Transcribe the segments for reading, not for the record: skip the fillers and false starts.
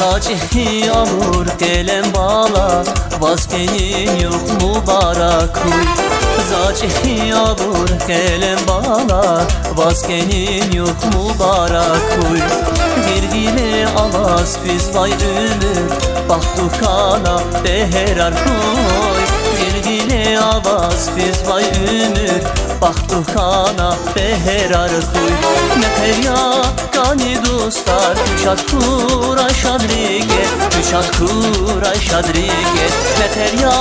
Zacehi amur gelem bala vazgenin yok mübarek huy. Zacehi amur gelem bala vazgenin yok mübarek huy. Girgile alas biz vay ömür baktukana beherar huy. Girgile alas biz vay ömür baktukana beherar huy. Meterya kani dostlar kuşat kura şadrige, kuşat kura şadrige. Meterya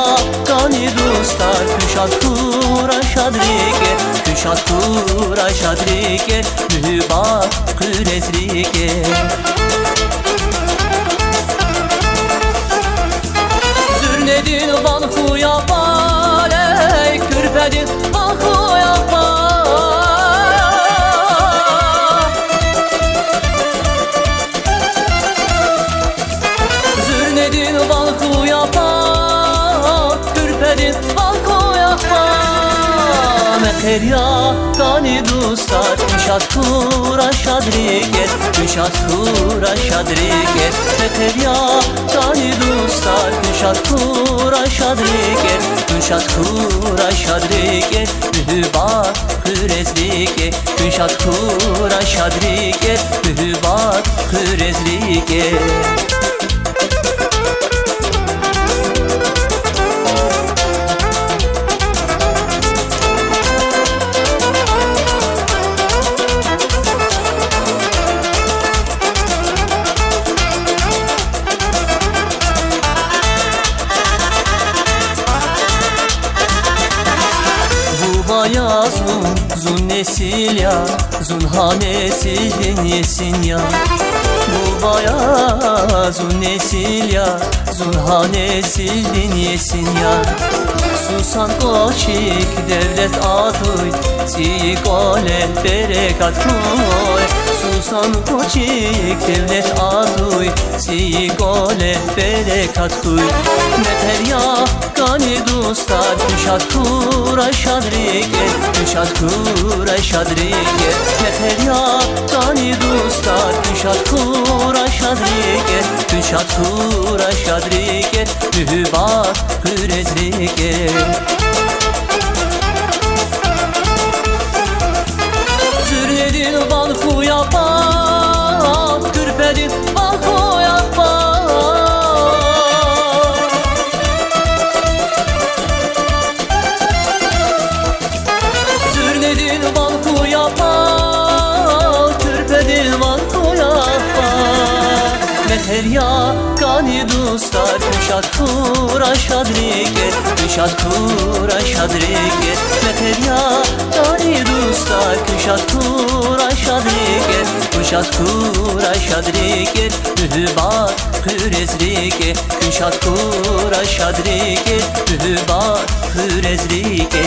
kani dostlar kuşat kura şadrige, kuşat kura şadrige. Mühibbat kürezrige. Zürnedin van kuya bale, kürpedin van kuya bale. Zürnedin van kuya bale, kürpedin van kuya bale. Mekerya kani dostlar kuşat kura şadrige, kuşat kura şadrige. Mekerya kani dostlar kuşat kura şadrige, kuşat kura şadrige. Mühibbat kürezrige, kuşat kura şadrige. Mühibbat kürezrige. Ya zun nesil ya, zun hanesil yesin ya. Bu baya zun nesil ya, zun hanesil yesin ya. Susan koçik devlet aduy, sigole berekat koy. Susan koçik devlet aduy, sigole berekat koy. Meterya kani dostlar kuşat kura şadrige, kuşat kura şadrige. Meterya kani dostlar kuşat kura şadrige, kuşat kura şadrige. Mühibbat kürezrige. Zürnedin van kuya bal, kürpedin van kuya bal. Zürnedin van kuya bal, kürpedin van kuya bal. Meterya kani dostlar kuşat kura şadrige, kuşat kura şadrige. Meterya kani dostlar kuşat kura şadrige, kuşat kura şadrige. Mühibbat kürezrige, kuşat kura şadrige. Mühibbat kürezrige.